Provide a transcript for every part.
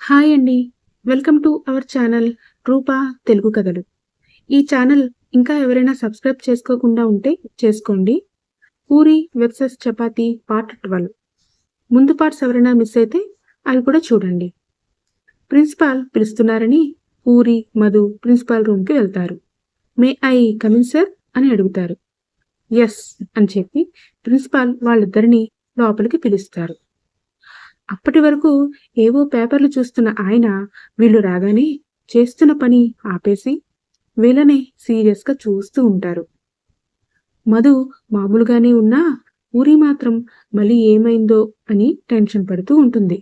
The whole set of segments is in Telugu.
హాయ్ అండి. Welcome to our channel Roopa Telugu కథలు. ఈ ఛానల్ ఇంకా ఎవరైనా సబ్స్క్రైబ్ చేసుకోకుండా ఉంటే చేసుకోండి. Puri versus Chapati part 12. ముందు పార్ట్స్ ఎవరైనా మిస్ అయితే అవి కూడా చూడండి. ప్రిన్సిపాల్ పిలుస్తున్నారని పూరి, మధు ప్రిన్సిపాల్ రూమ్‌కి వెళ్తారు. మే ఐ కమిన్ సార్ అని అడుగుతారు. యెస్ అని చెప్పి ప్రిన్సిపాల్ వాళ్ళిద్దరిని లోపలికి పిలుస్తారు. అప్పటి వరకు ఏవో పేపర్లు చూస్తున్న ఆయన వీళ్ళు రాగానే చేస్తున్న పని ఆపేసి వీళ్ళనే సీరియస్గా చూస్తూ ఉంటారు. మధు మామూలుగానే ఉన్నా ఊరి మాత్రం మళ్ళీ ఏమైందో అని టెన్షన్ పడుతూ ఉంటుంది.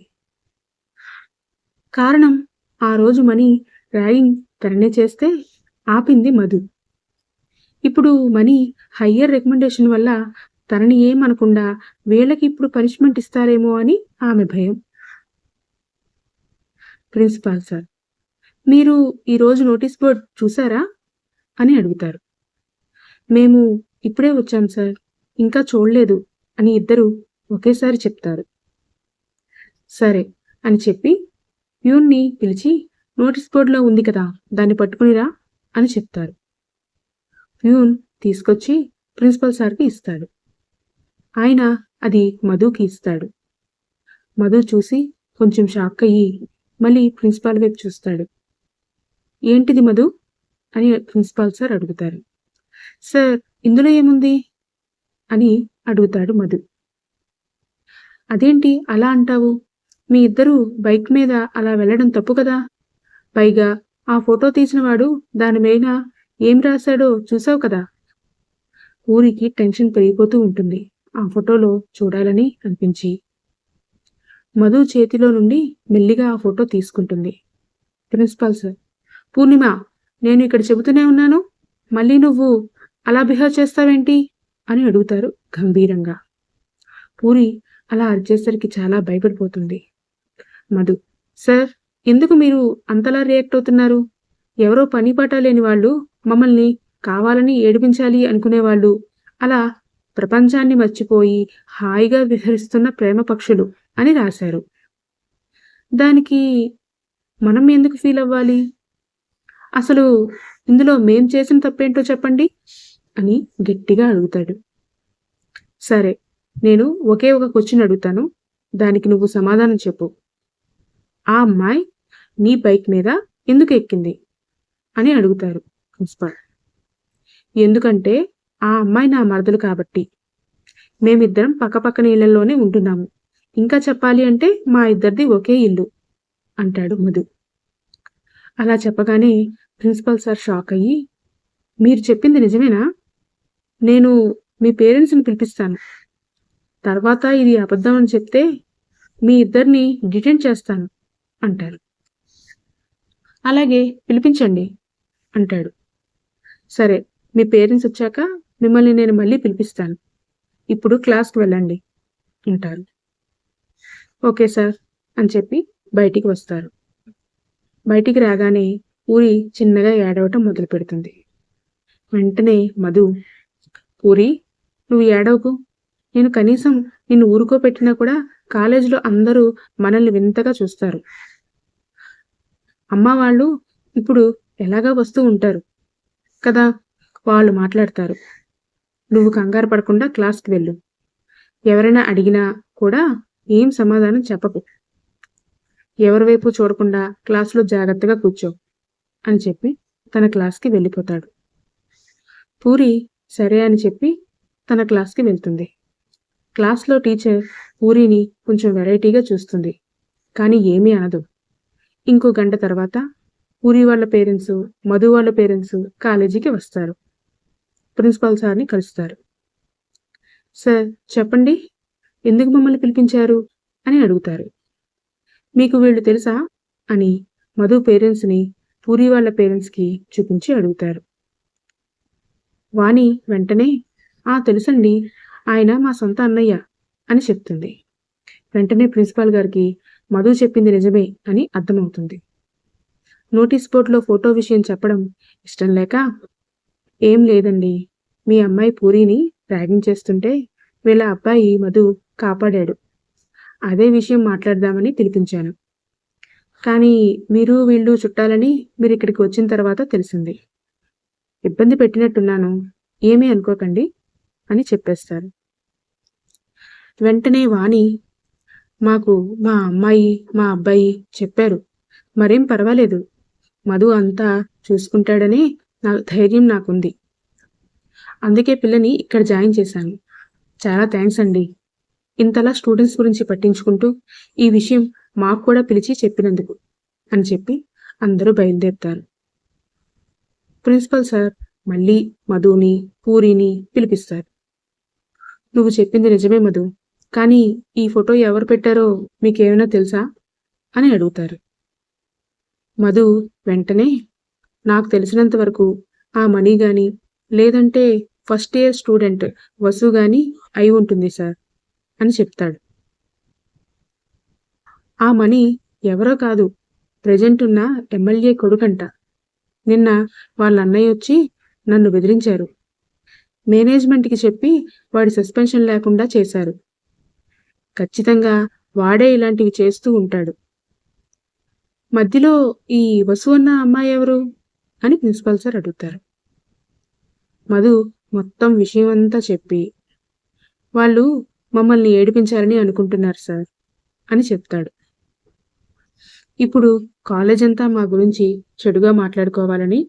కారణం ఆ రోజు మణి ర్యాగింగ్ తననే చేస్తే ఆపింది మధు. ఇప్పుడు మణి హయ్యర్ రికమెండేషన్ వల్ల తనని ఏమనకుండా వీళ్ళకి ఇప్పుడు పనిష్మెంట్ ఇస్తారేమో అని ఆమె భయం. ప్రిన్సిపాల్ సార్, మీరు ఈరోజు నోటీస్ బోర్డ్ చూసారా అని అడుగుతారు. మేము ఇప్పుడే వచ్చాం సార్, ఇంకా చూడలేదు అని ఇద్దరు ఒకేసారి చెప్తారు. సరే అని చెప్పి ప్యూన్ని పిలిచి నోటీస్ బోర్డులో ఉంది కదా, దాన్ని పట్టుకునిరా అని చెప్తారు. ప్యూన్ తీసుకొచ్చి ప్రిన్సిపల్ సార్కి ఇస్తాడు. ఆయన అది మధుకి ఇస్తాడు. మధు చూసి కొంచెం షాక్ అయ్యి మళ్ళీ ప్రిన్సిపాల్ వైపు చూస్తాడు. ఏంటిది మధు అని ప్రిన్సిపాల్ సార్ అడుగుతారు. సార్, ఇందులో ఏముంది అని అడుగుతాడు మధు. అదేంటి అలా అంటావు? మీ ఇద్దరు బైక్ మీద అలా వెళ్ళడం తప్పు కదా. పైగా ఆ ఫోటో తీసినవాడు దాని మీద ఏం రాశాడో చూసావు కదా. ఊరికి టెన్షన్ పెరిగిపోతూ ఉంటుంది ఆ ఫోటోలో చూడాలని అనిపించి. మధు చేతిలో నుండి మెల్లిగా ఆ ఫోటో తీసుకుంటుంది. ప్రిన్సిపాల్ సార్, పూర్ణిమ, నేను ఇక్కడ చెబుతూనే ఉన్నాను, మళ్ళీ నువ్వు అలా బిహేవ్ చేస్తావేంటి అని అడుగుతారు గంభీరంగా. పూరి అలా అరిచేసరికి చాలా భయపడిపోతుంది. మధు, సార్, ఎందుకు మీరు అంతలా రియాక్ట్ అవుతున్నారు? ఎవరో పని పాట లేని వాళ్ళు మమ్మల్ని కావాలని ఏడిపించాలి అనుకునేవాళ్ళు అలా ప్రపంచాన్ని మర్చిపోయి హాయిగా విహరిస్తున్న ప్రేమ పక్షులు అని రాశారు. దానికి మనం ఎందుకు ఫీల్ అవ్వాలి? అసలు ఇందులో మేం చేసిన తప్పేంటో చెప్పండి అని గట్టిగా అడుగుతాడు. సరే, నేను ఒకే ఒక క్వశ్చన్ అడుగుతాను, దానికి నువ్వు సమాధానం చెప్పు. ఆ అమ్మాయి నీ బైక్ మీద ఎందుకు ఎక్కింది అని అడుగుతారు ప్రిన్సిపాల్. ఎందుకంటే ఆ అమ్మాయి నా మరదలు కాబట్టి. మేమిద్దరం పక్కపక్కన ఇళ్లలోనే ఉంటున్నాము. ఇంకా చెప్పాలి అంటే మా ఇద్దరిది ఒకే ఇల్లు అంటాడు మధు. అలా చెప్పగానే ప్రిన్సిపల్ సార్ షాక్ అయ్యి, మీరు చెప్పింది నిజమేనా? నేను మీ పేరెంట్స్ని పిలిపిస్తాను. తర్వాత ఇది అబద్ధం అని చెప్తే మీ ఇద్దరిని డిటెంట్ చేస్తాను అంటారు. అలాగే, పిలిపించండి అంటాడు. సరే, మీ పేరెంట్స్ వచ్చాక మిమ్మల్ని నేను మళ్ళీ పిలిపిస్తాను. ఇప్పుడు క్లాస్కి వెళ్ళండి అంటారు. ఓకే సార్ అని చెప్పి బయటికి వస్తారు. బయటికి రాగానే పూరి చిన్నగా ఏడవటం మొదలు పెడుతుంది. వెంటనే మధు, పూరి, నువ్వు ఏడవకు. నేను కనీసం నిన్ను ఊరుకోపెట్టినా కూడా కాలేజీలో అందరూ మనల్ని వింతగా చూస్తారు. అమ్మ వాళ్ళు ఇప్పుడు ఎలాగా వస్తూ ఉంటారు కదా, వాళ్ళు మాట్లాడతారు. నువ్వు కంగారు పడకుండా క్లాస్కి వెళ్ళు. ఎవరైనా అడిగినా కూడా ఏం సమాధానం చెప్పకు. ఎవరి వైపు చూడకుండా క్లాసులో జాగ్రత్తగా కూర్చో అని చెప్పి తన క్లాస్కి వెళ్ళిపోతాడు. పూరి సరే అని చెప్పి తన క్లాస్కి వెళ్తుంది. క్లాస్లో టీచర్ పూరిని కొంచెం వెరైటీగా చూస్తుంది, కానీ ఏమీ అనదు. ఇంకో గంట తర్వాత పూరి వాళ్ళ పేరెంట్స్, మధు వాళ్ళ పేరెంట్స్ కాలేజీకి వస్తారు. ప్రిన్సిపాల్ సార్ని కలుస్తారు. సార్, చెప్పండి, ఎందుకు మమ్మల్ని పిలిపించారు అని అడుగుతారు. మీకు వీళ్ళు తెలుసా అని మధు పేరెంట్స్ని పూరి వాళ్ళ పేరెంట్స్కి చూపించి అడుగుతారు. వాణి వెంటనే తెలుసండి, ఆయన మా సొంత అన్నయ్య అని చెప్తుంది. వెంటనే ప్రిన్సిపాల్ గారికి మధు చెప్పింది నిజమే అని అర్థమవుతుంది. నోటీస్ బోర్డులో ఫోటో విషయం చెప్పడం ఇష్టం లేక, ఏం లేదండి, మీ అమ్మాయి పూరిని ర్యాగింగ్ చేస్తుంటే వీళ్ళ అబ్బాయి మధు కాపాడాడు. అదే విషయం మాట్లాడదామని పిలిపించాను. కానీ మీరు వీళ్ళు చుట్టాలని మీరు ఇక్కడికి వచ్చిన తర్వాత తెలిసింది. ఇబ్బంది పెట్టినట్టున్నాను. ఏమీ అనుకోకండి అని చెప్పేస్తారు. వెంటనే వాణి, మాకు మా అమ్మాయి, మా అబ్బాయి చెప్పారు. మరేం పర్వాలేదు. మధు అంతా చూసుకుంటాడని ధైర్యం నాకుంది. అందుకే పిల్లని ఇక్కడ జాయిన్ చేశాను. చాలా థ్యాంక్స్ అండి. ఇంతలా స్టూడెంట్స్ గురించి పట్టించుకుంటూ ఈ విషయం మాకు కూడా పిలిచి చెప్పినందుకు అని చెప్పి అందరూ బయలుదేరుతారు. ప్రిన్సిపల్ సార్ మళ్ళీ మధుని, పూరిని పిలిపిస్తారు. నువ్వు చెప్పింది నిజమే మధు, కానీ ఈ ఫోటో ఎవరు పెట్టారో మీకేమైనా తెలుసా అని అడుగుతారు. మధు వెంటనే, నాకు తెలిసినంత వరకు ఆ మనీ గాని లేదంటే ఫస్ట్ ఇయర్ స్టూడెంట్ వసు గాని అయి ఉంటుంది సార్ అని చెప్తాడు. ఆ మనీ ఎవరో కాదు, ప్రెజెంట్ ఉన్న ఎమ్మెల్యే కొడుకంట. నిన్న వాళ్ళ అన్నయ్య వచ్చి నన్ను బెదిరించారు. మేనేజ్మెంట్కి చెప్పి వాడి సస్పెన్షన్ లేకుండా చేశారు. ఖచ్చితంగా వాడే ఇలాంటివి చేస్తూ ఉంటాడు. మధ్యలో ఈ వసు అన్న అమ్మాయి ఎవరు అని ప్రిన్సిపల్ సార్ అడుగుతారు. మధు మొత్తం విషయమంతా చెప్పి, వాళ్ళు మమ్మల్ని ఏడిపించాలని అనుకుంటున్నారు సార్ అని చెప్తాడు. ఇప్పుడు కాలేజ్ అంతా మా గురించి చెడుగా మాట్లాడుకోవాలని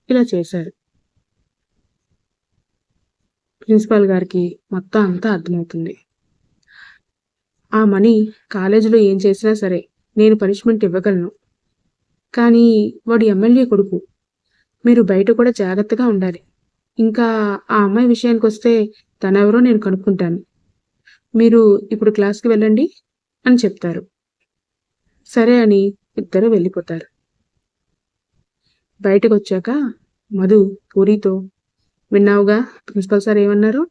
ఇలా చేశారు. ప్రిన్సిపాల్ గారికి మొత్తం అంతా అర్థమవుతుంది. ఆ మనీ కాలేజీలో ఏం చేసినా సరే నేను పనిష్మెంట్ ఇవ్వగలను. కానీ వాడు ఎమ్మెల్యే కొడుకు. మీరు బయట కూడా జాగ్రత్తగా ఉండాలి. ఇంకా ఆ అమ్మాయి విషయానికి వస్తే తనెవరో నేను కనుక్కుంటాను. మీరు ఇప్పుడు క్లాస్కి వెళ్ళండి అని చెప్తారు. సరే అని ఇద్దరు వెళ్ళిపోతారు. బయటకు వచ్చాక మధు పూరితో, విన్నావుగా ప్రిన్సిపల్ సార్ ఏమన్నారు?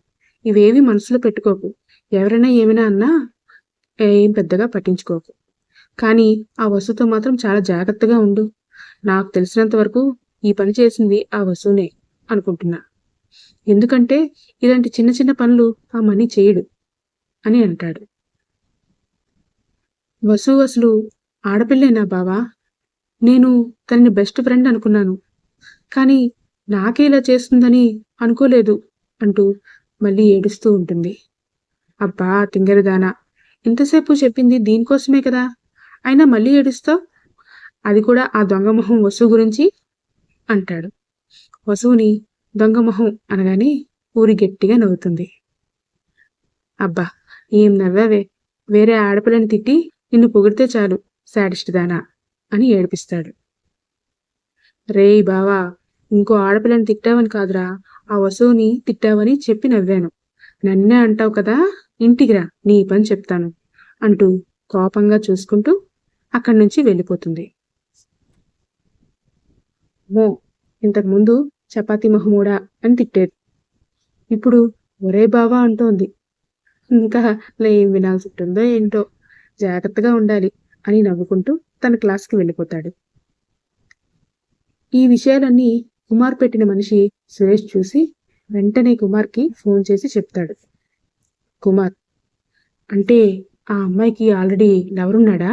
ఇవేవి మనసులో పెట్టుకోకు. ఎవరైనా ఏమైనా అన్నా ఏం పెద్దగా పట్టించుకోకు. కానీ ఆ వస్తుతో మాత్రం చాలా జాగ్రత్తగా ఉండు. నాకు తెలిసినంత వరకు ఈ పని చేసింది ఆ వస్తునే అనుకుంటున్నా. ఎందుకంటే ఇలాంటి చిన్న చిన్న పనులు ఆ మనీ చేయడు అని అంటాడు. వసు అసలు ఆడపిల్లేనా బావా? నేను తనని బెస్ట్ ఫ్రెండ్ అనుకున్నాను. కానీ నాకే ఇలా చేస్తుందని అనుకోలేదు అంటూ మళ్ళీ ఏడుస్తూ ఉంటుంది. అబ్బా తింగరదానా, ఇంతసేపు చెప్పింది దీనికోసమే కదా, అయినా మళ్ళీ ఏడుస్తావు? అది కూడా ఆ దొంగమొహం వసు గురించి అంటాడు. వసువుని దొంగమొహం అనగానే ఊరి గట్టిగా నవ్వుతుంది. అబ్బా ఏం నవ్వావే, వేరే ఆడపిల్లని తిట్టి నిన్ను పొగిడితే చాలు శాడిస్ట్ దానా అని ఏడిపిస్తాడు. రేయ్ బావా, ఇంకో ఆడపిల్లని తిట్టావని కాదురా, ఆ వసువుని తిట్టావని చెప్పి నవ్వాను. నన్నే అంటావు కదా, ఇంటికిరా నీ పని చెప్తాను అంటూ కోపంగా చూసుకుంటూ అక్కడి నుంచి వెళ్ళిపోతుంది. మో ఇంతకుముందు చపాతి మొహమూడా అని తిట్టేది, ఇప్పుడు ఒరే బావా అంటోంది. ఇంకా ఏం వినాల్సి ఉంటుందో ఏంటో, జాగ్రత్తగా ఉండాలి అని నవ్వుకుంటూ తన క్లాస్కి వెళ్ళిపోతాడు. ఈ విషయాలన్నీ కుమార్ పెట్టిన మనిషి సురేష్ చూసి వెంటనే కుమార్కి ఫోన్ చేసి చెప్తాడు. కుమార్, అంటే ఆ అమ్మాయికి ఆల్రెడీ లవరున్నాడా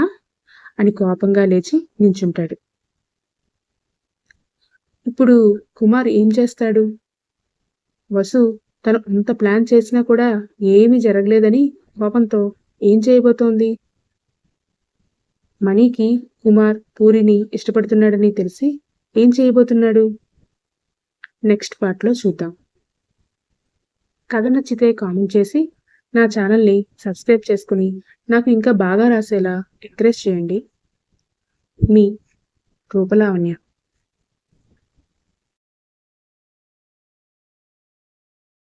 అని కోపంగా లేచి నించుంటాడు. ఇప్పుడు కుమార్ ఏం చేస్తాడు? వసు తను అంత ప్లాన్ చేసినా కూడా ఏమీ జరగలేదని కోపంతో ఏం చేయబోతోంది? మనీకి కుమార్ పూరిని ఇష్టపడుతున్నాడని తెలిసి ఏం చేయబోతున్నాడు? నెక్స్ట్ పార్ట్లో చూద్దాం. కథ నచ్చితే కామెంట్ చేసి నా ఛానల్ని సబ్స్క్రైబ్ చేసుకుని నాకు ఇంకా బాగా రాసేలా ఎంకరేజ్ చేయండి. మీ రూపలావణ్య.